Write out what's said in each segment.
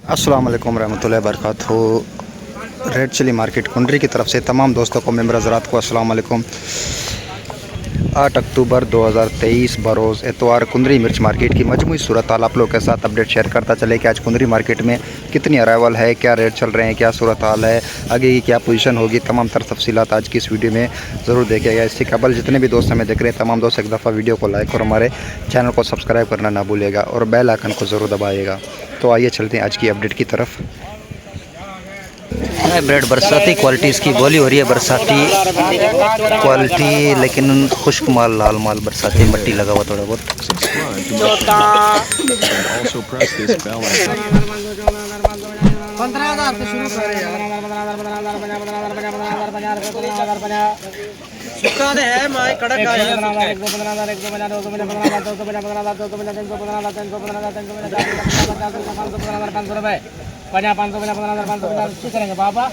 अस्सलाम वालेकुम रहमतुल्लाहि व बरकातहू। रेड चिली मार्केट कुंडरी की तरफ से तमाम दोस्तों को मेंबर हज़रात को अस्सलाम वालेकुम। 8 अक्टूबर 2023 बरोज़ एतवार कुंडरी मिर्च मार्केट की मजमूई सूरत हाल आप लोग के साथ अपडेट शेयर करता चले कि आज कुंडरी मार्केट में कितनी अराइवल है, क्या रेट चल रहे हैं, क्या सूरत हाल है, आगे की क्या पोजीशन होगी, तमाम तर तफसीलात आज की इस वीडियो में ज़रूर देखिएगा। इससे कबल जितने भी दोस्त हमें देख रहे हैं तमाम दोस्त एक दफ़ा वीडियो को लाइक और हमारे चैनल को सब्सक्राइब करना ना भूलिएगा और बेल आइकन को ज़रूर दबाइएगा। तो आइए चलते हैं आज की अपडेट की तरफ। हाइब्रिड बरसाती क्वालिटी इसकी बोली हो रही है, बरसाती क्वालिटी, लेकिन खुश्क माल, लाल माल, बरसाती मट्टी लगा हुआ थोड़ा बहुत। पन्या 500 50 500 करेंगे पापा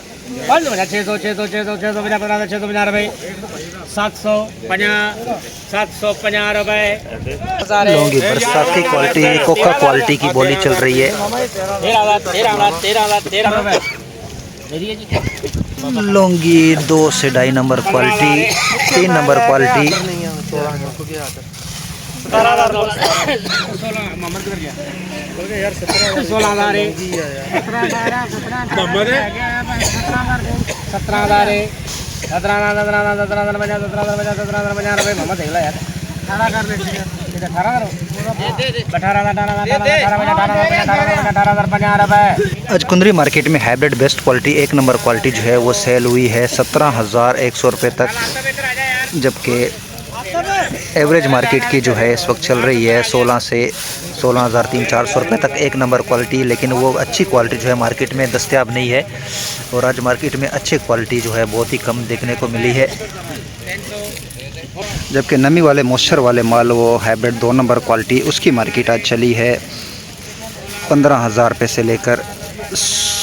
500 600 600 600 600 50 650 रुपए 700 50 750 रुपए। लौंगी बरसाती क्वालिटी, कोका क्वालिटी की बोली चल रही है। 13,000 रुपए। लौंगी 2 से 2.5 नंबर क्वालिटी, 3 नंबर क्वालिटी। 16,000 आज कुंदरी मार्केट में hybrid best quality 1 number quality जो है वो सेल हुई है 17,100 रुपये तक, जबकि एवरेज मार्केट की जो है इस वक्त चल रही है 16 से 16,300-400 रुपये तक 1 नंबर क्वालिटी। लेकिन वो अच्छी क्वालिटी जो है मार्केट में दस्तयाब नहीं है और आज मार्केट में अच्छी क्वालिटी जो है बहुत ही कम देखने को मिली है। जबकि नमी वाले मॉइस्चर वाले माल वो हाइब्रिड 2 नंबर क्वालिटी उसकी मार्केट आज चली है 15,000 रुपये से लेकर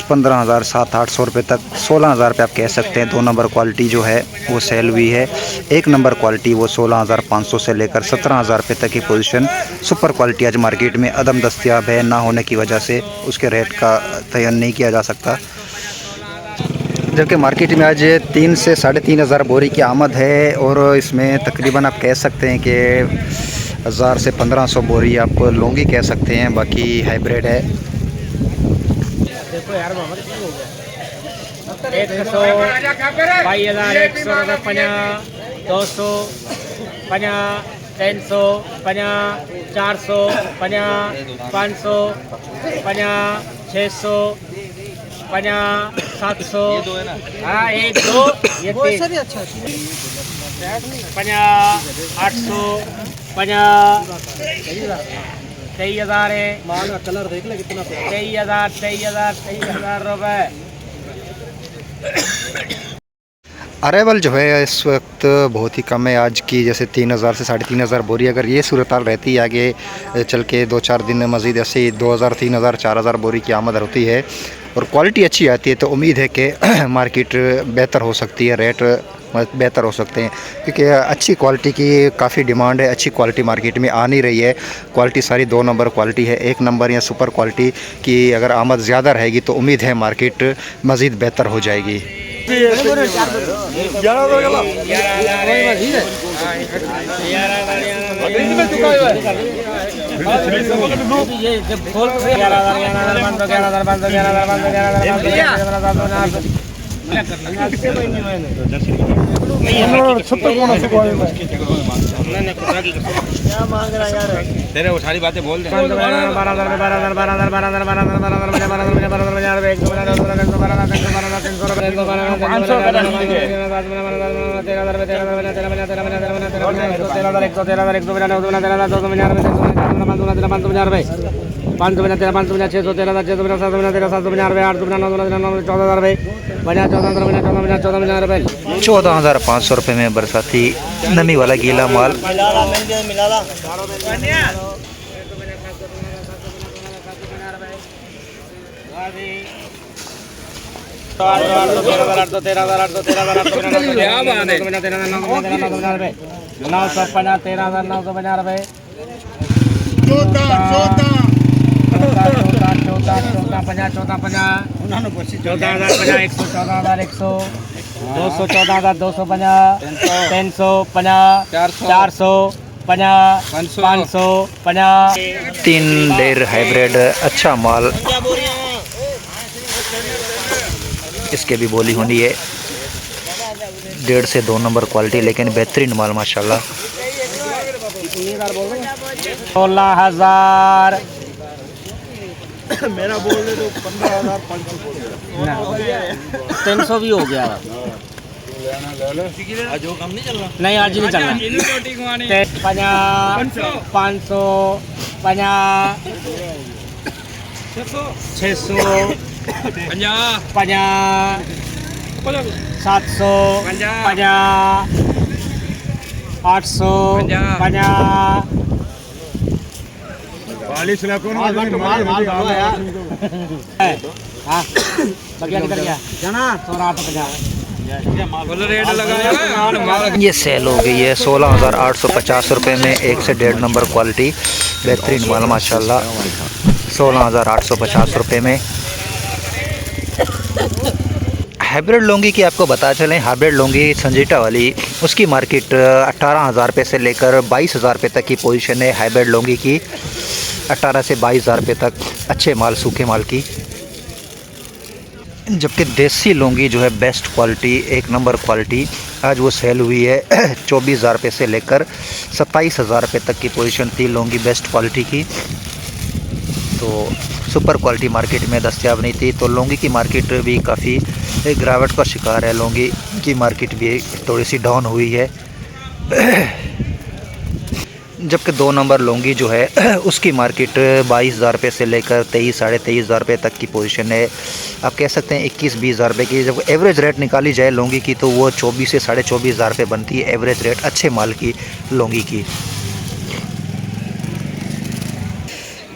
15,700-800 रुपये तक। 16,000 रुपये आप कह सकते हैं 2 नंबर क्वालिटी जो है वो सेल हुई है। 1 नंबर क्वालिटी वो 16,500 से लेकर 17,000 रुपये तक की पोजीशन। सुपर क्वालिटी आज मार्केट में अदम दस्तयाब है, ना होने की वजह से उसके रेट का तयन नहीं किया जा सकता। जबकि मार्केट में आज 3 से 3,500 बोरी की आमद है और इसमें तकरीबन आप कह सकते हैं कि 1,000 से 1,500 बोरी आप लौंगी कह सकते हैं, बाकी हाइब्रिड है। 100 2,100 रुपये 200 300 400 500 600 700 हाँ 1 2 ये 800 23,000 है। माल का कलर देख ले कितना 23,000 रुपए। अरेवल जो है इस वक्त बहुत ही कम है आज की, जैसे 3,000 से 3,500 बोरी। अगर ये सूरत हाल रहती है आगे चल के 2-4 दिन मज़ीद ऐसे 2,000 3,000 4,000 बोरी की आमद होती है और क्वालिटी अच्छी आती है तो उम्मीद है कि मार्केट बेहतर हो सकती है, रेट बेहतर हो सकते हैं, क्योंकि अच्छी क्वालिटी की काफ़ी डिमांड है। अच्छी क्वालिटी मार्केट में आ नहीं रही है, क्वालिटी सारी 2 नंबर क्वालिटी है। 1 नंबर या सुपर क्वालिटी की अगर आमद ज़्यादा रहेगी तो उम्मीद है मार्केट मज़ीद बेहतर हो जाएगी। तेरे वो सारी बातें बोल दे। 14,500 रुपये में बरसाती नमी वाला गीला माल। 14,50 14,50 100 14,100 200 14,250 350 400 50 550 3 डेर हाइब्रिड अच्छा माल, इसके भी बोली होनी है 1.5 से 2 नंबर क्वालिटी, लेकिन बेहतरीन माल माशाल्लाह। 16,000 मेरा बोल दे तो 15,500 300 भी हो गया। आज वो काम नहीं चल रहा। नहीं आज नहीं चल रहा। 50 500 50 600 50 700 50 800 50 40 लाख हाँ बढ़िया निकल गया जाना 16,850 रेट लगाया। ये सेल हो गई है 16,850 रुपये में 1 से 1.5 नंबर क्वालिटी, बेहतरीन माल माशाल्लाह 16,850 रुपये में। हाइब्रिड लौंगी की आपको बता चलें, हाइब्रिड लौंगी संजीटा वाली उसकी मार्केट 18,000 रुपये से लेकर 22,000 रुपये तक की पोजीशन है। हाइब्रिड लौंगी की 18 से 22,000 रुपये तक अच्छे माल, सूखे माल की। जबकि देसी लौंगी जो है बेस्ट क्वालिटी, 1 नंबर क्वालिटी, आज वो सेल हुई है 24,000 रुपये से लेकर 27,000 रुपये तक की पोजीशन थी लौंगी बेस्ट क्वालिटी की। तो सुपर क्वालिटी मार्केट में दस्तयाब नहीं थी। तो लौंगी की मार्केट भी काफ़ी गिरावट का शिकार है, लौंगी की मार्केट भी थोड़ी सी डाउन हुई है। जबकि 2 नंबर लौंगी जो है उसकी मार्केट 22,000 रुपये से लेकर 23 साढ़े 23,000 रुपये तक की पोजीशन है। आप कह सकते हैं 21-20 हज़ार रुपये की जब एवरेज रेट निकाली जाए लौंगी की तो वो 24 से साढ़े 24,000 रुपये बनती है एवरेज रेट अच्छे माल की लौंगी की।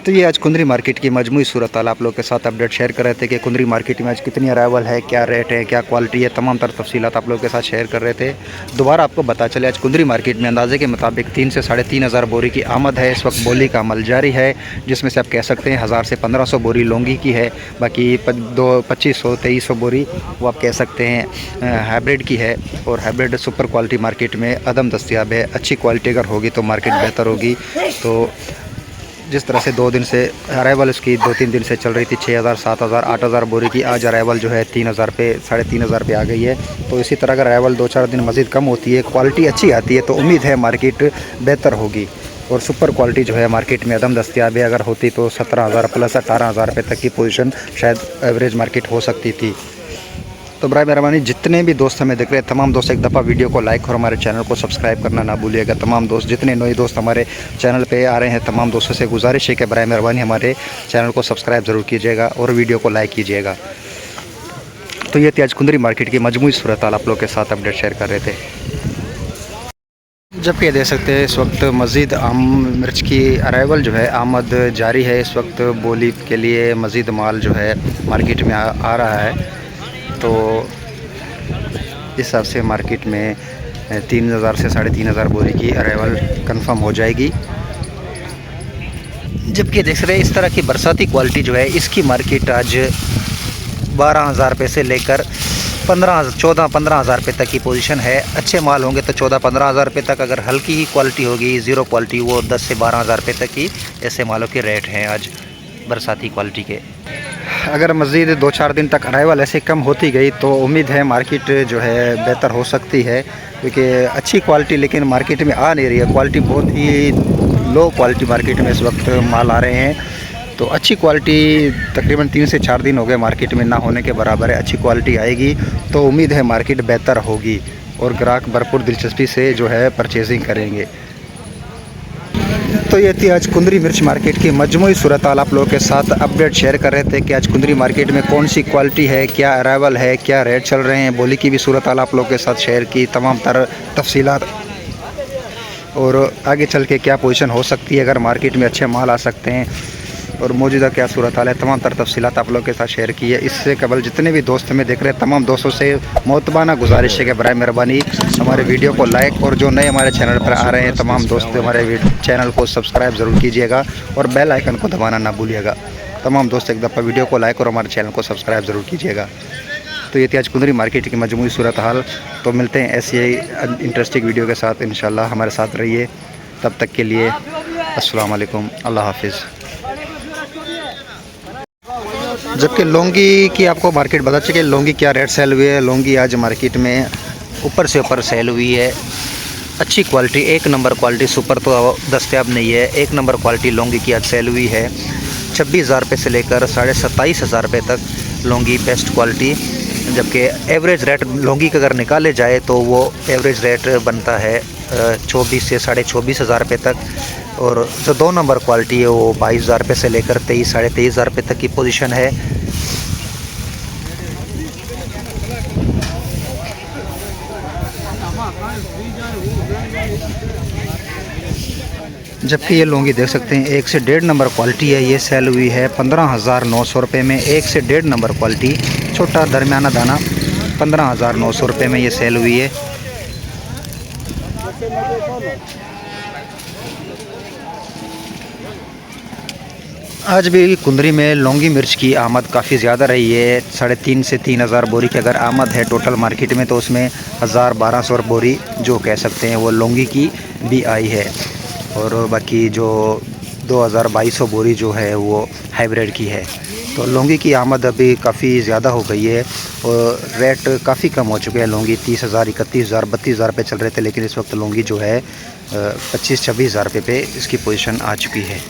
तो ये आज कुंदरी मार्केट की मजमूई सूरत हाल आप लोग के साथ अपडेट शेयर कर रहे थे कि कुंदरी मार्केट में आज कितनी अराइवल है, क्या रेट है, क्या क्वालिटी है, तमाम तर तफसीलात आप लोग के साथ शेयर कर रहे थे। दोबारा आपको पता चले आज कुंदरी मार्केट में अंदाजे के मुताबिक 3 से साढ़े 3,000 बोरी की आमद है। इस वक्त बोली का अमल जारी है, जिसमें से आप कह सकते हैं 1,000 से 1,500 बोरी लौंगी की है, बाकी 2,500-2,300 बोरी वो आप कह सकते हैं हाइब्रिड की है। और हाइब्रिड सुपर क्वालिटी मार्केट में अदम दस्तयाब है। अच्छी क्वालिटी अगर होगी तो मार्केट बेहतर होगी। तो जिस तरह से 2 दिन से अराइवल उसकी 2-3 दिन से चल रही थी 6,000 7,000 8,000 बोरी की, आज अराइवल जो है 3,000 पे 3,500 पे आ गई है। तो इसी तरह अगर अराइवल 2-4 दिन मज़ीद कम होती है, क्वालिटी अच्छी आती है तो उम्मीद है मार्केट बेहतर होगी। और सुपर क्वालिटी जो है मार्केट में अदम दस्तयाब है। अगर होती तो 17,000 प्लस 18,000 रुपये तक की पोजीशन शायद एवरेज मार्केट हो सकती थी। तो बराए मेहरबानी जितने भी दोस्त हमें देख रहे हैं तमाम दोस्त एक दफ़ा वीडियो को लाइक और हमारे चैनल को सब्सक्राइब करना ना भूलिएगा। तमाम दोस्त जितने नए दोस्त हमारे चैनल पे आ रहे हैं तमाम दोस्तों से गुजारिश है कि बराए मेहरबानी हमारे चैनल को सब्सक्राइब ज़रूर कीजिएगा और वीडियो को लाइक कीजिएगा। तो ये थी आज कुंदरी मार्केट की मजमूई सूरत हाल आप लोग के साथ अपडेट शेयर कर रहे थे। जबकि देख सकते हैं इस वक्त मज़ीद आम मिर्च की अराइवल जो है आमद जारी है। इस वक्त बोली के लिए मज़ीद माल जो है मार्केट में आ रहा है। तो इस हिसाब से मार्केट में 3,000 से 3,500 बोरी की अराइवल कंफर्म हो जाएगी। जबकि देख रहे हैं इस तरह की बरसाती क्वालिटी जो है इसकी मार्केट आज 12,000 रुपये से लेकर 14-15,000 रुपये तक की पोजीशन है। अच्छे माल होंगे तो 14-15,000 रुपये तक, अगर हल्की ही क्वालिटी होगी ज़ीरो क्वालिटी वो 10 से 12,000 रुपये तक की ऐसे मालों के रेट हैं आज बरसाती क्वालिटी के। अगर मज़ीद 2-4 दिन तक अराइवल ऐसे कम होती गई तो उम्मीद है मार्केट जो है बेहतर हो सकती है, क्योंकि अच्छी क्वालिटी लेकिन मार्केट में आ नहीं रही है। क्वालिटी बहुत ही लो क्वालिटी मार्केट में इस वक्त माल आ रहे हैं। तो अच्छी क्वालिटी तकरीबन 3 से 4 दिन हो गए मार्केट में ना होने के बराबर है। अच्छी क्वालिटी आएगी तो उम्मीद है मार्केट बेहतर होगी और ग्राहक भरपूर दिलचस्पी से जो है परचेजिंग करेंगे। तो ये थी आज कुंदरी मिर्च मार्केट की मजमूई सूरत हाल आप लोगों के साथ अपडेट शेयर कर रहे थे कि आज कुंदरी मार्केट में कौन सी क्वालिटी है, क्या अराइवल है, क्या रेट चल रहे हैं, बोली की भी सूरत हाल आप लोगों के साथ शेयर की, तमाम तर तफसीलात और आगे चल के क्या पोजीशन हो सकती है अगर मार्केट में अच्छे माल आ सकते हैं और मौजूदा क्या सूरत हाल है, तमाम तर तफसीलात आप लोगों के साथ शेयर की है। इससे कबल जितने भी दोस्त हमें देख रहे हैं तमाम दोस्तों से मोतबाना गुजारिश है कि बराए मेहरबानी हमारे वीडियो को लाइक और जो नए हमारे चैनल पर आ रहे हैं तमाम दोस्त हमारे चैनल को सब्सक्राइब ज़रूर कीजिएगा और बेल आइकन को दबाना ना भूलिएगा। तमाम दोस्त एक दफ़ा वीडियो को लाइक और हमारे चैनल को सब्सक्राइब ज़रूर कीजिएगा। तो ये थी आज कुंदरी मार्केट की मजमूई सूरत हाल। तो मिलते हैं ऐसी ही इंटरेस्टिंग वीडियो के साथ, इंशाल्लाह हमारे साथ रहिए। तब तक के लिए अस्सलाम वालेकुम, अल्लाह हाफिज़। जबकि लौंगी की आपको मार्केट बता चुके, लौंगी क्या रेट सेल हुई है। लौंगी आज मार्केट में ऊपर से ऊपर सेल हुई है। अच्छी क्वालिटी, एक नंबर क्वालिटी, सुपर तो दस्तयाब नहीं है, एक नंबर क्वालिटी लौंगी की आज सेल हुई है। 26,000 रुपये से लेकर 27,500 रुपये तक लौंगी बेस्ट क्वालिटी। जबकि एवरेज रेट लौंगी का अगर निकाले जाए तो वो एवरेज रेट बनता है 24 से 24,500 रुपये तक। और जो 2 नंबर क्वालिटी है वो 22,000 रुपये से लेकर 23, 23,500 रुपये तक की पोजीशन है। जबकि ये लौंगी देख सकते हैं 1 से 1.5 नंबर क्वालिटी है। ये सेल हुई है 15,900 रुपये में। 1 से 1.5 नंबर क्वालिटी, छोटा दरमियाना दाना, 15,900 रुपये में ये सेल हुई है। आज भी कुंदरी में लौंगी मिर्च की आमद काफ़ी ज़्यादा रही है। 3,500 से 3,000 बोरी की अगर आमद है टोटल मार्केट में, तो उसमें 1,000-1,200 बोरी जो कह सकते हैं वो लौंगी की भी आई है। और बाकी जो 2,200 बोरी जो है वो हाइब्रिड की है। तो लौंगी की आमद अभी काफ़ी ज़्यादा हो गई है और रेट काफ़ी कम हो चुके हैं। लौंगी 30,000, 31,000, 32,000 रुपये चल रहे थे, लेकिन इस वक्त लौंगी जो है 25-26,000 रुपये पे इसकी पोजीशन आ चुकी है।